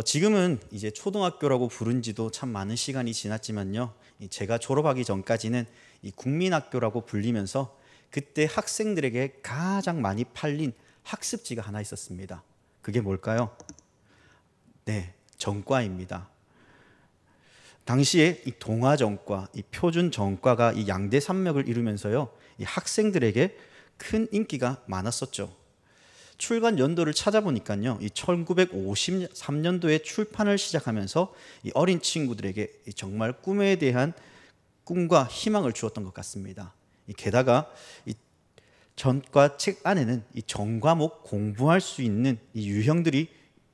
지금은 이제 초등학교라고 부른 지도 참 많은 시간이 지났지만요. 제가 졸업하기 전까지는 이 국민학교라고 불리면서 그때 학생들에게 가장 많이 팔린 학습지가 하나 있었습니다. 그게 뭘까요? 네, 전과입니다. 당시에 이 동아전과, 이 표준전과가 이 양대 산맥을 이루면서요, 이 학생들에게 큰 인기가 많았었죠. 출간 연도를 찾아보니까요, 이 1953년도에 출판을 시작하면서 이 어린 친구들에게 정말 꿈에 대한 꿈과 희망을 주었던 것 같습니다. 게다가 이 전과 책 안에는 이 전 과목 공부할 수 있는 이 유형들이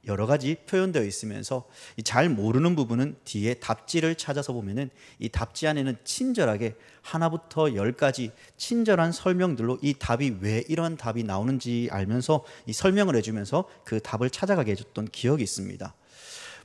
여러 가지 표현되어 있으면서 잘 모르는 부분은 뒤에 답지를 찾아서 보면은 이 답지 안에는 친절하게 하나부터 10까지 친절한 설명들로 이 답이 왜 이런 답이 나오는지 알면서 이 설명을 해주면서 그 답을 찾아가게 해줬던 기억이 있습니다.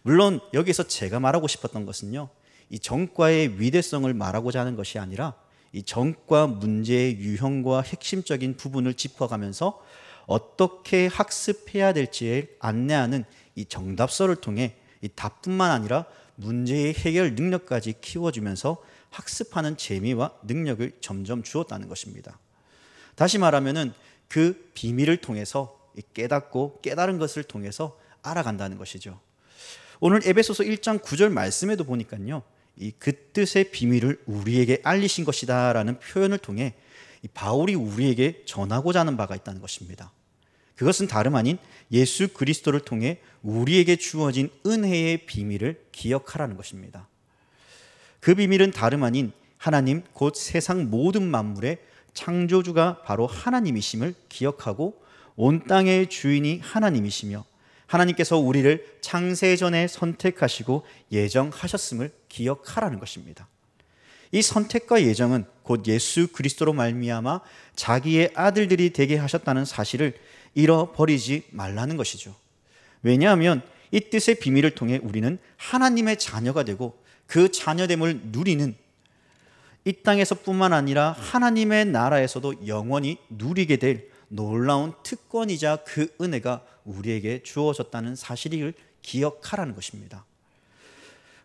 물론 여기서 제가 말하고 싶었던 것은요, 이 전과의 위대성을 말하고자 하는 것이 아니라 이 전과 문제의 유형과 핵심적인 부분을 짚어가면서 어떻게 학습해야 될지에 안내하는 이 정답서를 통해 이 답뿐만 아니라 문제의 해결 능력까지 키워주면서 학습하는 재미와 능력을 점점 주었다는 것입니다. 다시 말하면은 그 비밀을 통해서 깨닫고 깨달은 것을 통해서 알아간다는 것이죠. 오늘 에베소서 1장 9절 말씀에도 보니까요, 이 그 뜻의 비밀을 우리에게 알리신 것이다 라는 표현을 통해 이 바울이 우리에게 전하고자 하는 바가 있다는 것입니다. 그것은 다름 아닌 예수 그리스도를 통해 우리에게 주어진 은혜의 비밀을 기억하라는 것입니다. 그 비밀은 다름 아닌 하나님 곧 세상 모든 만물의 창조주가 바로 하나님이심을 기억하고 온 땅의 주인이 하나님이시며 하나님께서 우리를 창세전에 선택하시고 예정하셨음을 기억하라는 것입니다. 이 선택과 예정은 곧 예수 그리스도로 말미암아 자기의 아들들이 되게 하셨다는 사실을 잃어버리지 말라는 것이죠. 왜냐하면 이 뜻의 비밀을 통해 우리는 하나님의 자녀가 되고 그 자녀됨을 누리는, 이 땅에서뿐만 아니라 하나님의 나라에서도 영원히 누리게 될 놀라운 특권이자 그 은혜가 우리에게 주어졌다는 사실을 기억하라는 것입니다.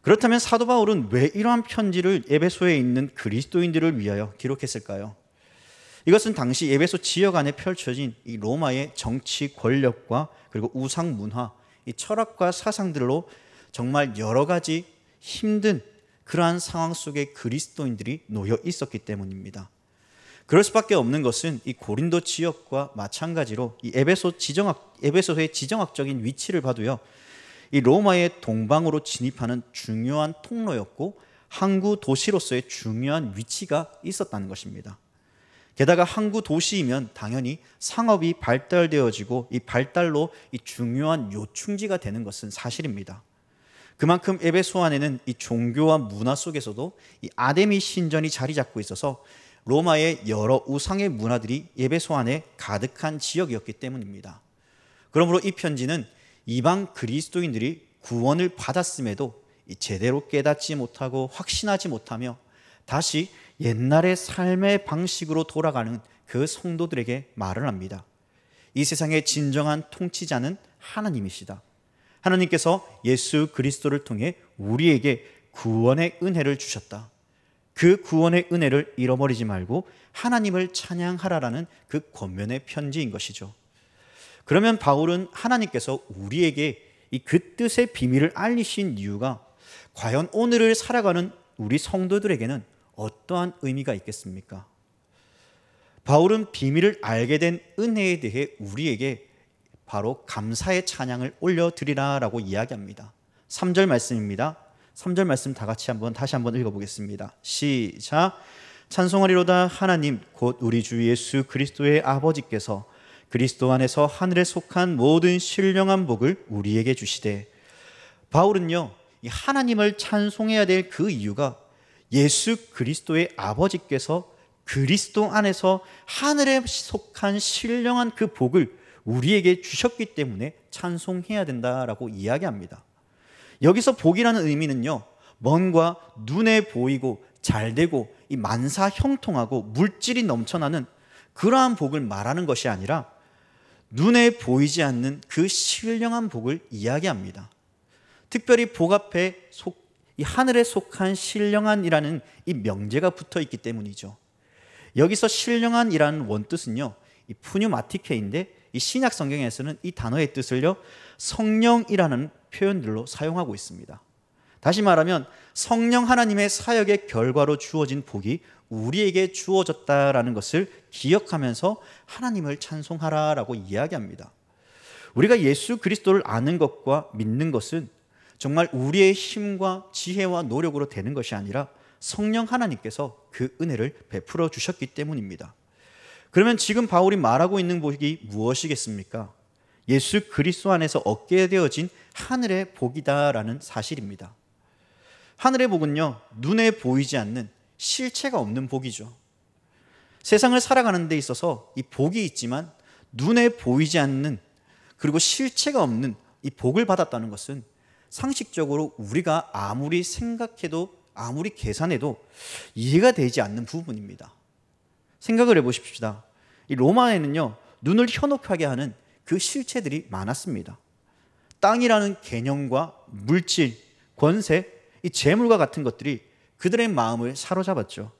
그렇다면 사도 바울은 왜 이러한 편지를 에베소에 있는 그리스도인들을 위하여 기록했을까요? 이것은 당시 에베소 지역 안에 펼쳐진 이 로마의 정치 권력과 그리고 우상 문화, 이 철학과 사상들로 정말 여러 가지 힘든 그러한 상황 속에 그리스도인들이 놓여 있었기 때문입니다. 그럴 수밖에 없는 것은 이 고린도 지역과 마찬가지로 이 에베소의 지정학적인 위치를 봐도요, 이 로마의 동방으로 진입하는 중요한 통로였고 항구 도시로서의 중요한 위치가 있었다는 것입니다. 게다가 항구 도시이면 당연히 상업이 발달되어지고 이 발달로 이 중요한 요충지가 되는 것은 사실입니다. 그만큼 에베소 안에는 이 종교와 문화 속에서도 이 아데미 신전이 자리 잡고 있어서 로마의 여러 우상의 문화들이 에베소 안에 가득한 지역이었기 때문입니다. 그러므로 이 편지는 이방 그리스도인들이 구원을 받았음에도 제대로 깨닫지 못하고 확신하지 못하며 다시 옛날의 삶의 방식으로 돌아가는 그 성도들에게 말을 합니다. 이 세상의 진정한 통치자는 하나님이시다. 하나님께서 예수 그리스도를 통해 우리에게 구원의 은혜를 주셨다. 그 구원의 은혜를 잃어버리지 말고 하나님을 찬양하라라는 그 권면의 편지인 것이죠. 그러면 바울은 하나님께서 우리에게 이 그 뜻의 비밀을 알리신 이유가 과연 오늘을 살아가는 우리 성도들에게는 어떠한 의미가 있겠습니까? 바울은 비밀을 알게 된 은혜에 대해 우리에게 바로 감사의 찬양을 올려드리라라고 이야기합니다. 3절 말씀입니다. 3절 말씀 다 같이 다시 한번 읽어보겠습니다. 시작. 찬송하리로다 하나님 곧 우리 주 예수 그리스도의 아버지께서 그리스도 안에서 하늘에 속한 모든 신령한 복을 우리에게 주시되. 바울은요, 이 하나님을 찬송해야 될 그 이유가 예수 그리스도의 아버지께서 그리스도 안에서 하늘에 속한 신령한 그 복을 우리에게 주셨기 때문에 찬송해야 된다라고 이야기합니다. 여기서 복이라는 의미는요, 뭔가 눈에 보이고 잘되고 이 만사 형통하고 물질이 넘쳐나는 그러한 복을 말하는 것이 아니라 눈에 보이지 않는 그 신령한 복을 이야기합니다. 특별히 복 앞에 이 하늘에 속한 신령한이라는 이 명제가 붙어 있기 때문이죠. 여기서 신령한이라는 원뜻은요, 이 푸뉴마티케인데 이 신약 성경에서는 이 단어의 뜻을요, 성령이라는 표현들로 사용하고 있습니다. 다시 말하면 성령 하나님의 사역의 결과로 주어진 복이 우리에게 주어졌다라는 것을 기억하면서 하나님을 찬송하라라고 이야기합니다. 우리가 예수 그리스도를 아는 것과 믿는 것은 정말 우리의 힘과 지혜와 노력으로 되는 것이 아니라 성령 하나님께서 그 은혜를 베풀어 주셨기 때문입니다. 그러면 지금 바울이 말하고 있는 복이 무엇이겠습니까? 예수 그리스도 안에서 얻게 되어진 하늘의 복이다라는 사실입니다. 하늘의 복은요, 눈에 보이지 않는 실체가 없는 복이죠. 세상을 살아가는 데 있어서 이 복이 있지만 눈에 보이지 않는, 그리고 실체가 없는 이 복을 받았다는 것은 상식적으로 우리가 아무리 생각해도 아무리 계산해도 이해가 되지 않는 부분입니다. 생각을 해보십시다. 이 로마에는요, 눈을 현혹하게 하는 그 실체들이 많았습니다. 땅이라는 개념과 물질, 권세, 이 재물과 같은 것들이 그들의 마음을 사로잡았죠.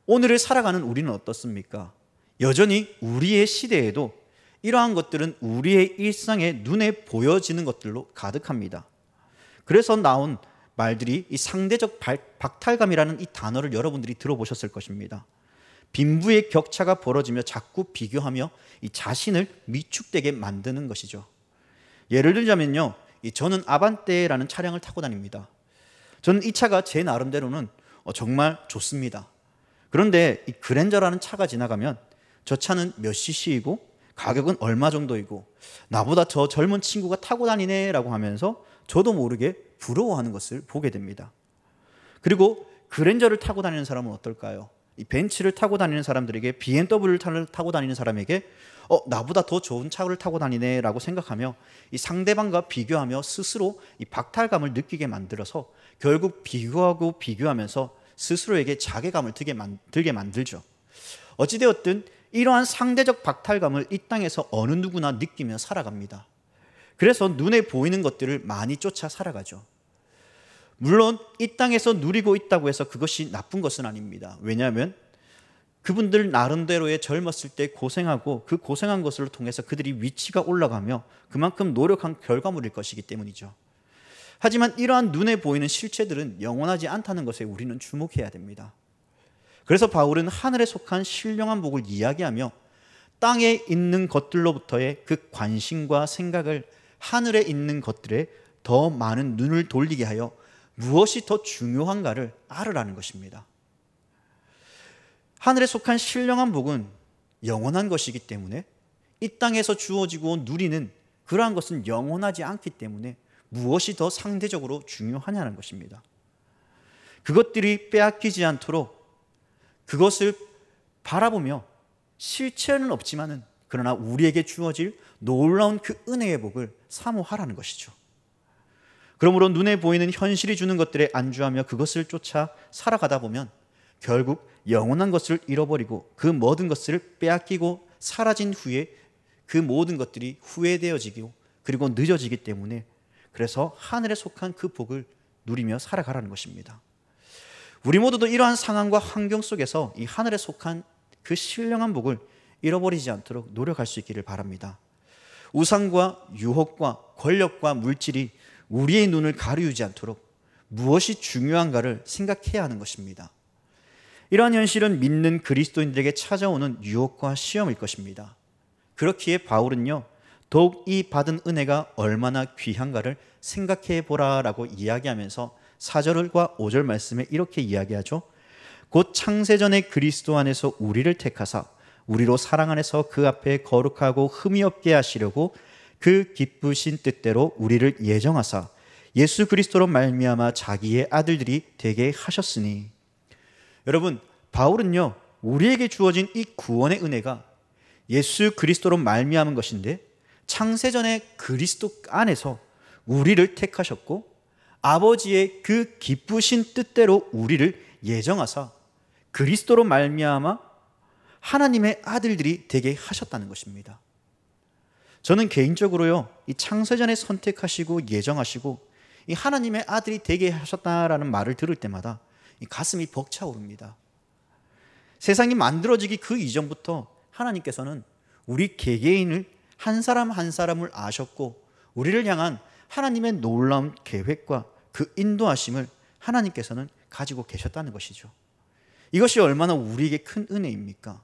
오늘을 살아가는 우리는 어떻습니까? 여전히 우리의 시대에도 이러한 것들은 우리의 일상에 눈에 보여지는 것들로 가득합니다. 그래서 나온 말들이 이 상대적 박탈감이라는 이 단어를 여러분들이 들어보셨을 것입니다. 빈부의 격차가 벌어지며 자꾸 비교하며 이 자신을 위축되게 만드는 것이죠. 예를 들자면요, 저는 아반떼라는 차량을 타고 다닙니다. 저는 이 차가 제 나름대로는 정말 좋습니다. 그런데 이 그랜저라는 차가 지나가면 저 차는 몇 cc이고 가격은 얼마 정도이고 나보다 저 젊은 친구가 타고 다니네 라고 하면서 저도 모르게 부러워하는 것을 보게 됩니다. 그리고 그랜저를 타고 다니는 사람은 어떨까요? 이 벤츠를 타고 다니는 사람들에게, BMW를 타고 다니는 사람에게 나보다 더 좋은 차를 타고 다니네 라고 생각하며 이 상대방과 비교하며 스스로 이 박탈감을 느끼게 만들어서 결국 비교하면서 스스로에게 자괴감을 들게 만들죠. 어찌되었든 이러한 상대적 박탈감을 이 땅에서 어느 누구나 느끼며 살아갑니다. 그래서 눈에 보이는 것들을 많이 쫓아 살아가죠. 물론 이 땅에서 누리고 있다고 해서 그것이 나쁜 것은 아닙니다. 왜냐하면 그분들 나름대로의 젊었을 때 고생하고 그 고생한 것을 통해서 그들이 위치가 올라가며 그만큼 노력한 결과물일 것이기 때문이죠. 하지만 이러한 눈에 보이는 실체들은 영원하지 않다는 것에 우리는 주목해야 됩니다. 그래서 바울은 하늘에 속한 신령한 복을 이야기하며 땅에 있는 것들로부터의 그 관심과 생각을 하늘에 있는 것들에 더 많은 눈을 돌리게 하여 무엇이 더 중요한가를 알으라는 것입니다. 하늘에 속한 신령한 복은 영원한 것이기 때문에 이 땅에서 주어지고 누리는 그러한 것은 영원하지 않기 때문에 무엇이 더 상대적으로 중요하냐는 것입니다. 그것들이 빼앗기지 않도록 그것을 바라보며 실체는 없지만은 그러나 우리에게 주어질 놀라운 그 은혜의 복을 사모하라는 것이죠. 그러므로 눈에 보이는 현실이 주는 것들에 안주하며 그것을 쫓아 살아가다 보면 결국 영원한 것을 잃어버리고 그 모든 것을 빼앗기고 사라진 후에 그 모든 것들이 후회되어지고 그리고 늦어지기 때문에 그래서 하늘에 속한 그 복을 누리며 살아가라는 것입니다. 우리 모두도 이러한 상황과 환경 속에서 이 하늘에 속한 그 신령한 복을 잃어버리지 않도록 노력할 수 있기를 바랍니다. 우상과 유혹과 권력과 물질이 우리의 눈을 가리우지 않도록 무엇이 중요한가를 생각해야 하는 것입니다. 이러한 현실은 믿는 그리스도인들에게 찾아오는 유혹과 시험일 것입니다. 그렇기에 바울은요, 더욱 이 받은 은혜가 얼마나 귀한가를 생각해 보라라고 이야기하면서 4절과 5절 말씀에 이렇게 이야기하죠. 곧 창세전에 그리스도 안에서 우리를 택하사 우리로 사랑 안에서 그 앞에 거룩하고 흠이 없게 하시려고 그 기쁘신 뜻대로 우리를 예정하사 예수 그리스도로 말미암아 자기의 아들들이 되게 하셨으니. 여러분, 바울은요, 우리에게 주어진 이 구원의 은혜가 예수 그리스도로 말미암은 것인데 창세전에 그리스도 안에서 우리를 택하셨고 아버지의 그 기쁘신 뜻대로 우리를 예정하사 그리스도로 말미암아 하나님의 아들들이 되게 하셨다는 것입니다. 저는 개인적으로요, 이 창세전에 선택하시고 예정하시고 이 하나님의 아들이 되게 하셨다라는 말을 들을 때마다 이 가슴이 벅차오릅니다. 세상이 만들어지기 그 이전부터 하나님께서는 우리 개개인을 한 사람 한 사람을 아셨고 우리를 향한 하나님의 놀라운 계획과 그 인도하심을 하나님께서는 가지고 계셨다는 것이죠. 이것이 얼마나 우리에게 큰 은혜입니까?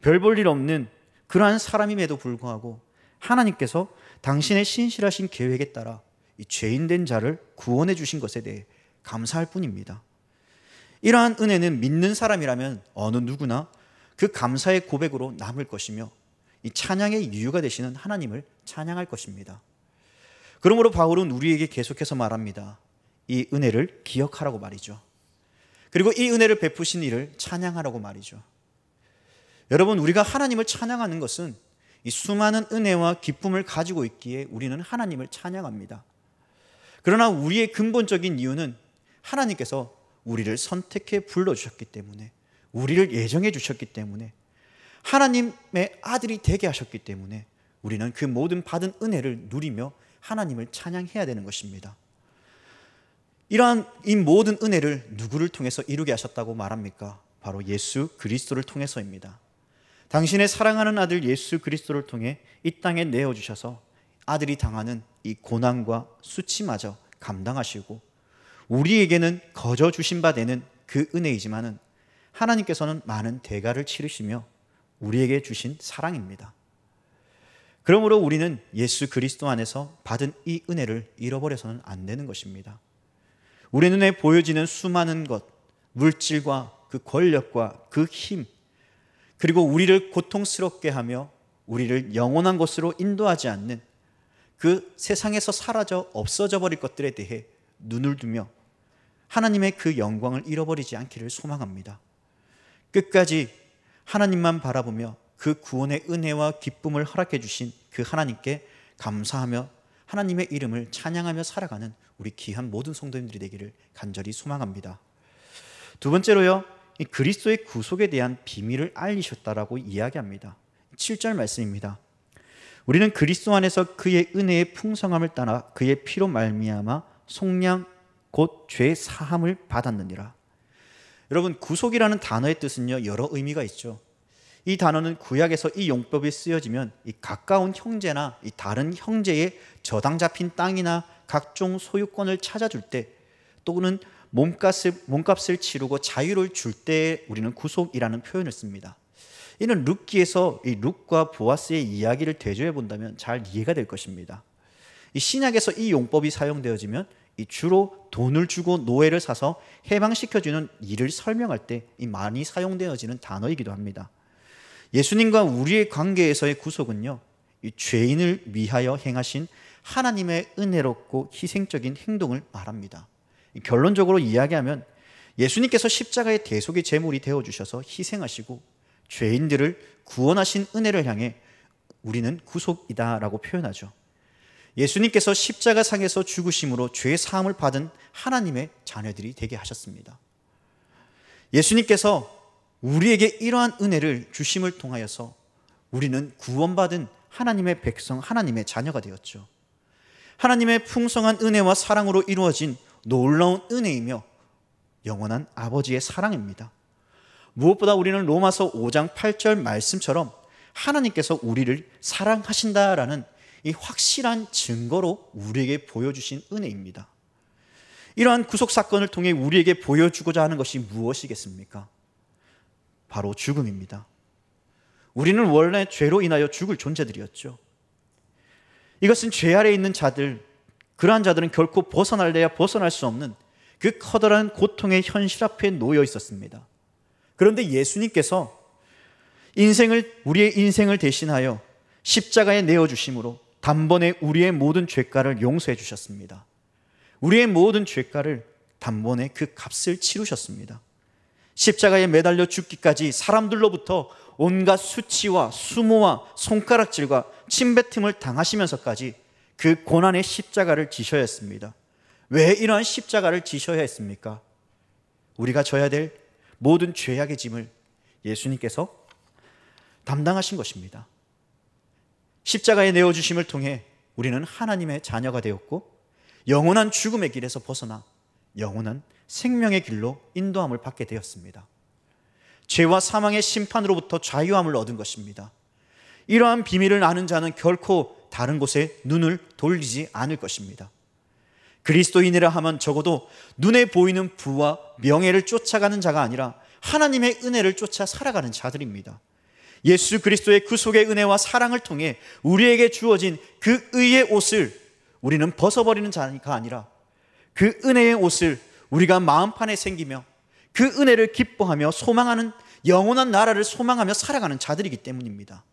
별 볼 일 없는 그러한 사람임에도 불구하고 하나님께서 당신의 신실하신 계획에 따라 이 죄인된 자를 구원해 주신 것에 대해 감사할 뿐입니다. 이러한 은혜는 믿는 사람이라면 어느 누구나 그 감사의 고백으로 남을 것이며 이 찬양의 이유가 되시는 하나님을 찬양할 것입니다. 그러므로 바울은 우리에게 계속해서 말합니다. 이 은혜를 기억하라고 말이죠. 그리고 이 은혜를 베푸신 이를 찬양하라고 말이죠. 여러분, 우리가 하나님을 찬양하는 것은 이 수많은 은혜와 기쁨을 가지고 있기에 우리는 하나님을 찬양합니다. 그러나 우리의 근본적인 이유는 하나님께서 우리를 선택해 불러주셨기 때문에, 우리를 예정해 주셨기 때문에, 하나님의 아들이 되게 하셨기 때문에 우리는 그 모든 받은 은혜를 누리며 하나님을 찬양해야 되는 것입니다. 이러한 이 모든 은혜를 누구를 통해서 이루게 하셨다고 말합니까? 바로 예수 그리스도를 통해서입니다. 당신의 사랑하는 아들 예수 그리스도를 통해 이 땅에 내어주셔서 아들이 당하는 이 고난과 수치마저 감당하시고 우리에게는 거저 주신 바 되는 그 은혜이지만은 하나님께서는 많은 대가를 치르시며 우리에게 주신 사랑입니다. 그러므로 우리는 예수 그리스도 안에서 받은 이 은혜를 잃어버려서는 안 되는 것입니다. 우리 눈에 보여지는 수많은 것, 물질과 그 권력과 그 힘, 그리고 우리를 고통스럽게 하며 우리를 영원한 곳으로 인도하지 않는 그 세상에서 사라져 없어져 버릴 것들에 대해 눈을 두며 하나님의 그 영광을 잃어버리지 않기를 소망합니다. 끝까지 하나님만 바라보며 그 구원의 은혜와 기쁨을 허락해 주신 그 하나님께 감사하며 하나님의 이름을 찬양하며 살아가는 우리 귀한 모든 성도님들이 되기를 간절히 소망합니다. 두 번째로요, 이 그리스도의 구속에 대한 비밀을 알리셨다라고 이야기합니다. 7절 말씀입니다. 우리는 그리스도 안에서 그의 은혜의 풍성함을 따라 그의 피로 말미암아 속량 곧 죄 사함을 받았느니라. 여러분, 구속이라는 단어의 뜻은요 여러 의미가 있죠. 이 단어는 구약에서 이 용법이 쓰여지면 이 가까운 형제나 이 다른 형제의 저당 잡힌 땅이나 각종 소유권을 찾아줄 때, 또는 몸값을 치르고 자유를 줄 때 우리는 구속이라는 표현을 씁니다. 이는 룻기에서 이 룻과 보아스의 이야기를 대조해 본다면 잘 이해가 될 것입니다. 이 신약에서 이 용법이 사용되어지면 이 주로 돈을 주고 노예를 사서 해방시켜주는 일을 설명할 때 이 많이 사용되어지는 단어이기도 합니다. 예수님과 우리의 관계에서의 구속은요, 이 죄인을 위하여 행하신 하나님의 은혜롭고 희생적인 행동을 말합니다. 결론적으로 이야기하면 예수님께서 십자가의 대속의 제물이 되어주셔서 희생하시고 죄인들을 구원하신 은혜를 향해 우리는 구속이다라고 표현하죠. 예수님께서 십자가상에서 죽으심으로 죄 사함을 받은 하나님의 자녀들이 되게 하셨습니다. 예수님께서 우리에게 이러한 은혜를 주심을 통하여서 우리는 구원받은 하나님의 백성, 하나님의 자녀가 되었죠. 하나님의 풍성한 은혜와 사랑으로 이루어진 놀라운 은혜이며 영원한 아버지의 사랑입니다. 무엇보다 우리는 로마서 5장 8절 말씀처럼 하나님께서 우리를 사랑하신다라는 이 확실한 증거로 우리에게 보여주신 은혜입니다. 이러한 구속 사건을 통해 우리에게 보여주고자 하는 것이 무엇이겠습니까? 바로 죽음입니다. 우리는 원래 죄로 인하여 죽을 존재들이었죠. 이것은 죄 아래에 있는 자들, 그러한 자들은 결코 벗어날래야 벗어날 수 없는 그 커다란 고통의 현실 앞에 놓여 있었습니다. 그런데 예수님께서 우리의 인생을 대신하여 십자가에 내어주심으로 단번에 우리의 모든 죄가를 용서해 주셨습니다. 우리의 모든 죄가를 단번에 그 값을 치르셨습니다. 십자가에 매달려 죽기까지 사람들로부터 온갖 수치와 수모와 손가락질과 침뱉음을 당하시면서까지 그 고난의 십자가를 지셔야 했습니다. 왜 이러한 십자가를 지셔야 했습니까? 우리가 져야 될 모든 죄악의 짐을 예수님께서 담당하신 것입니다. 십자가에 내어주심을 통해 우리는 하나님의 자녀가 되었고 영원한 죽음의 길에서 벗어나 영원한 생명의 길로 인도함을 받게 되었습니다. 죄와 사망의 심판으로부터 자유함을 얻은 것입니다. 이러한 비밀을 아는 자는 결코 다른 곳에 눈을 돌리지 않을 것입니다. 그리스도인이라 하면 적어도 눈에 보이는 부와 명예를 쫓아가는 자가 아니라 하나님의 은혜를 쫓아 살아가는 자들입니다. 예수 그리스도의 구속의 은혜와 사랑을 통해 우리에게 주어진 그 의의 옷을 우리는 벗어버리는 자가 아니라 그 은혜의 옷을 우리가 마음판에 생기며 그 은혜를 기뻐하며 소망하는 영원한 나라를 소망하며 살아가는 자들이기 때문입니다.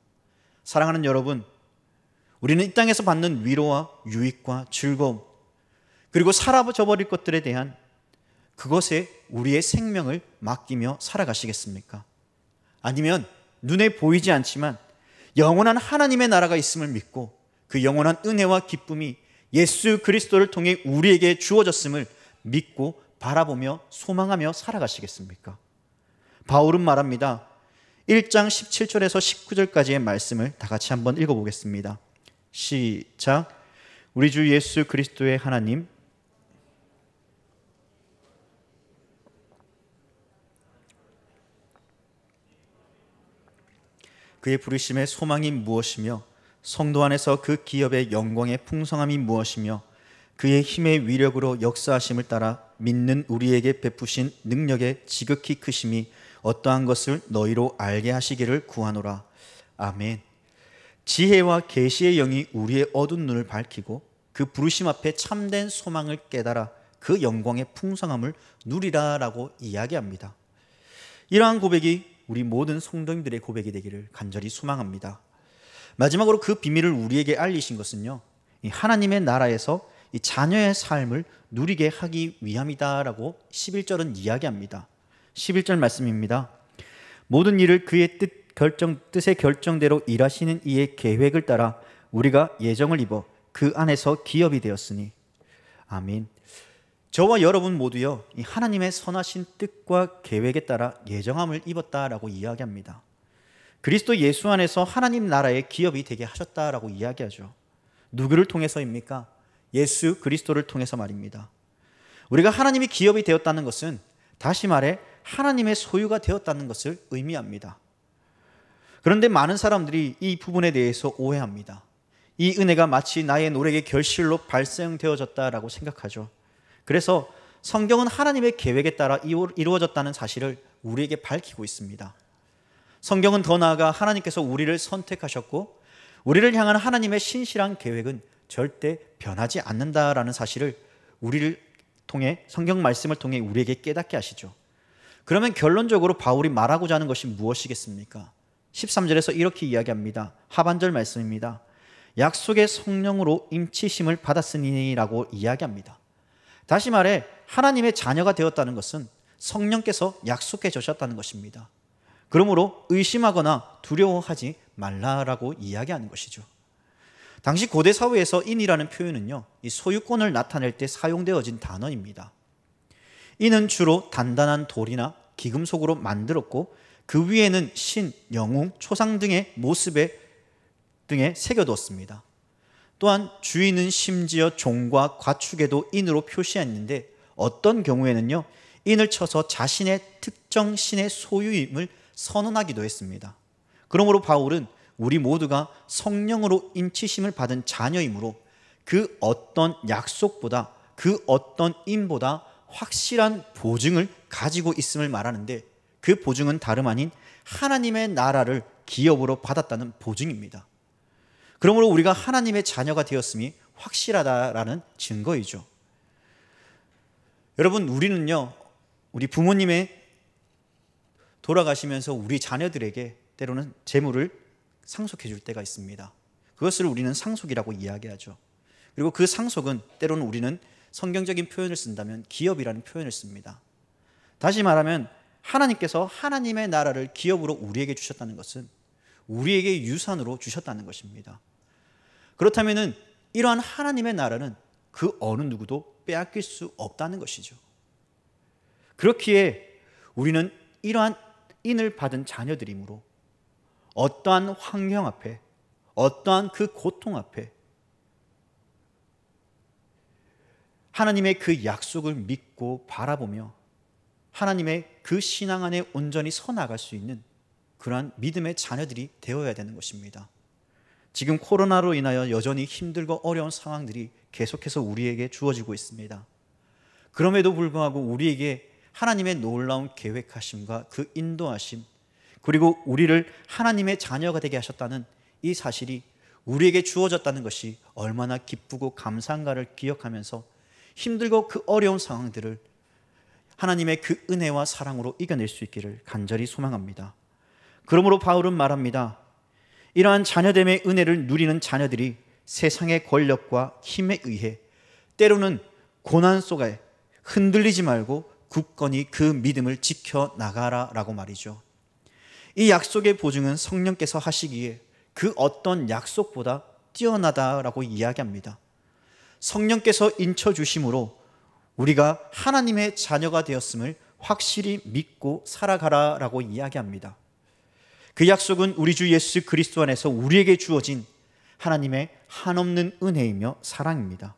사랑하는 여러분, 우리는 이 땅에서 받는 위로와 유익과 즐거움, 그리고 사라져버릴 것들에 대한 그것에 우리의 생명을 맡기며 살아가시겠습니까? 아니면 눈에 보이지 않지만 영원한 하나님의 나라가 있음을 믿고 그 영원한 은혜와 기쁨이 예수 그리스도를 통해 우리에게 주어졌음을 믿고 바라보며 소망하며 살아가시겠습니까? 바울은 말합니다. 1장 17절에서 19절까지의 말씀을 다 같이 한번 읽어보겠습니다. 시작. 우리 주 예수 그리스도의 하나님, 그의 부르심의 소망이 무엇이며 성도 안에서 그 기업의 영광의 풍성함이 무엇이며 그의 힘의 위력으로 역사하심을 따라 믿는 우리에게 베푸신 능력의 지극히 크심이 어떠한 것을 너희로 알게 하시기를 구하노라. 아멘. 지혜와 계시의 영이 우리의 어두운 눈을 밝히고 그 부르심 앞에 참된 소망을 깨달아 그 영광의 풍성함을 누리라라고 이야기합니다. 이러한 고백이 우리 모든 성도님들의 고백이 되기를 간절히 소망합니다. 마지막으로 그 비밀을 우리에게 알리신 것은요, 이 하나님의 나라에서 이 자녀의 삶을 누리게 하기 위함이다라고 11절은 이야기합니다. 11절 말씀입니다. 모든 일을 그의 뜻의 결정대로 일하시는 이의 계획을 따라 우리가 예정을 입어 그 안에서 기업이 되었으니. 아멘. 저와 여러분 모두요, 이 하나님의 선하신 뜻과 계획에 따라 예정함을 입었다라고 이야기합니다. 그리스도 예수 안에서 하나님 나라의 기업이 되게 하셨다라고 이야기하죠. 누구를 통해서입니까? 예수 그리스도를 통해서 말입니다. 우리가 하나님이 기업이 되었다는 것은 다시 말해 하나님의 소유가 되었다는 것을 의미합니다. 그런데 많은 사람들이 이 부분에 대해서 오해합니다. 이 은혜가 마치 나의 노력의 결실로 발생되어졌다라고 생각하죠. 그래서 성경은 하나님의 계획에 따라 이루어졌다는 사실을 우리에게 밝히고 있습니다. 성경은 더 나아가 하나님께서 우리를 선택하셨고 우리를 향한 하나님의 신실한 계획은 절대 변하지 않는다라는 사실을 우리를 통해, 성경 말씀을 통해 우리에게 깨닫게 하시죠. 그러면 결론적으로 바울이 말하고자 하는 것이 무엇이겠습니까? 13절에서 이렇게 이야기합니다. 하반절 말씀입니다. 약속의 성령으로 임치심을 받았으니라고 이야기합니다. 다시 말해 하나님의 자녀가 되었다는 것은 성령께서 약속해 주셨다는 것입니다. 그러므로 의심하거나 두려워하지 말라라고 이야기하는 것이죠. 당시 고대 사회에서 인이라는 표현은요, 이 소유권을 나타낼 때 사용되어진 단어입니다. 인은 주로 단단한 돌이나 기금속으로 만들었고 그 위에는 신, 영웅, 초상 등의 등에 새겨두었습니다. 또한 주인은 심지어 종과 과축에도 인으로 표시했는데 어떤 경우에는요, 인을 쳐서 자신의 특정 신의 소유임을 선언하기도 했습니다. 그러므로 바울은 우리 모두가 성령으로 임치심을 받은 자녀이므로 그 어떤 약속보다, 그 어떤 임보다 확실한 보증을 가지고 있음을 말하는데, 그 보증은 다름 아닌 하나님의 나라를 기업으로 받았다는 보증입니다. 그러므로 우리가 하나님의 자녀가 되었음이 확실하다라는 증거이죠. 여러분, 우리는요, 우리 부모님의 돌아가시면서 우리 자녀들에게 때로는 재물을 상속해 줄 때가 있습니다. 그것을 우리는 상속이라고 이야기하죠. 그리고 그 상속은 때로는 우리는 성경적인 표현을 쓴다면 기업이라는 표현을 씁니다. 다시 말하면 하나님께서 하나님의 나라를 기업으로 우리에게 주셨다는 것은 우리에게 유산으로 주셨다는 것입니다. 그렇다면 이러한 하나님의 나라는 그 어느 누구도 빼앗길 수 없다는 것이죠. 그렇기에 우리는 이러한 인을 받은 자녀들이므로 어떠한 환경 앞에, 어떠한 그 고통 앞에 하나님의 그 약속을 믿고 바라보며 하나님의 그 신앙 안에 온전히 서 나갈 수 있는 그러한 믿음의 자녀들이 되어야 되는 것입니다. 지금 코로나로 인하여 여전히 힘들고 어려운 상황들이 계속해서 우리에게 주어지고 있습니다. 그럼에도 불구하고 우리에게 하나님의 놀라운 계획하심과 그 인도하심, 그리고 우리를 하나님의 자녀가 되게 하셨다는 이 사실이 우리에게 주어졌다는 것이 얼마나 기쁘고 감사한가를 기억하면서 힘들고 그 어려운 상황들을 하나님의 그 은혜와 사랑으로 이겨낼 수 있기를 간절히 소망합니다. 그러므로 바울은 말합니다. 이러한 자녀됨의 은혜를 누리는 자녀들이 세상의 권력과 힘에 의해 때로는 고난 속에 흔들리지 말고 굳건히 그 믿음을 지켜나가라 라고 말이죠. 이 약속의 보증은 성령께서 하시기에 그 어떤 약속보다 뛰어나다라고 이야기합니다. 성령께서 인쳐주심으로 우리가 하나님의 자녀가 되었음을 확실히 믿고 살아가라라고 이야기합니다. 그 약속은 우리 주 예수 그리스도 안에서 우리에게 주어진 하나님의 한없는 은혜이며 사랑입니다.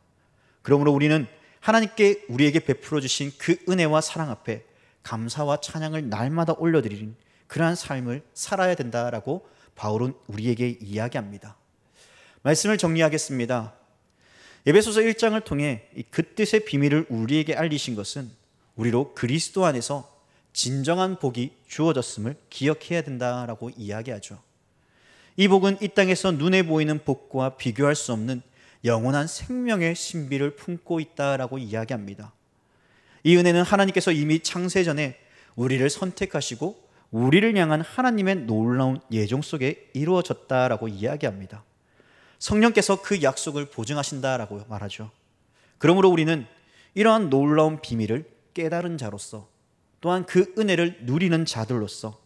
그러므로 우리는 하나님께 우리에게 베풀어 주신 그 은혜와 사랑 앞에 감사와 찬양을 날마다 올려드리는 그러한 삶을 살아야 된다라고 바울은 우리에게 이야기합니다. 말씀을 정리하겠습니다. 에베소서 1장을 통해 그 뜻의 비밀을 우리에게 알리신 것은 우리로 그리스도 안에서 진정한 복이 주어졌음을 기억해야 된다라고 이야기하죠. 이 복은 이 땅에서 눈에 보이는 복과 비교할 수 없는 영원한 생명의 신비를 품고 있다라고 이야기합니다. 이 은혜는 하나님께서 이미 창세 전에 우리를 선택하시고 우리를 향한 하나님의 놀라운 예정 속에 이루어졌다라고 이야기합니다. 성령께서 그 약속을 보증하신다라고 말하죠. 그러므로 우리는 이러한 놀라운 비밀을 깨달은 자로서 또한 그 은혜를 누리는 자들로서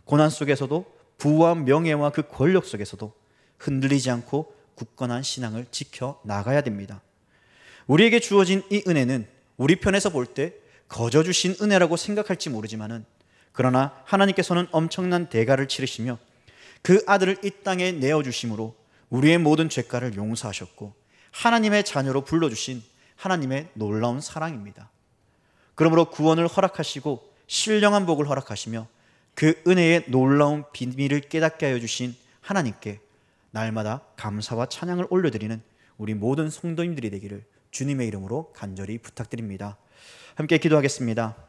고난 속에서도 부와 명예와 그 권력 속에서도 흔들리지 않고 굳건한 신앙을 지켜 나가야 됩니다. 우리에게 주어진 이 은혜는 우리 편에서 볼 때 거저 주신 은혜라고 생각할지 모르지만은 그러나 하나님께서는 엄청난 대가를 치르시며 그 아들을 이 땅에 내어주심으로 우리의 모든 죄가를 용서하셨고 하나님의 자녀로 불러주신 하나님의 놀라운 사랑입니다. 그러므로 구원을 허락하시고 신령한 복을 허락하시며 그 은혜의 놀라운 비밀을 깨닫게 하여 주신 하나님께 날마다 감사와 찬양을 올려드리는 우리 모든 성도님들이 되기를 주님의 이름으로 간절히 부탁드립니다. 함께 기도하겠습니다.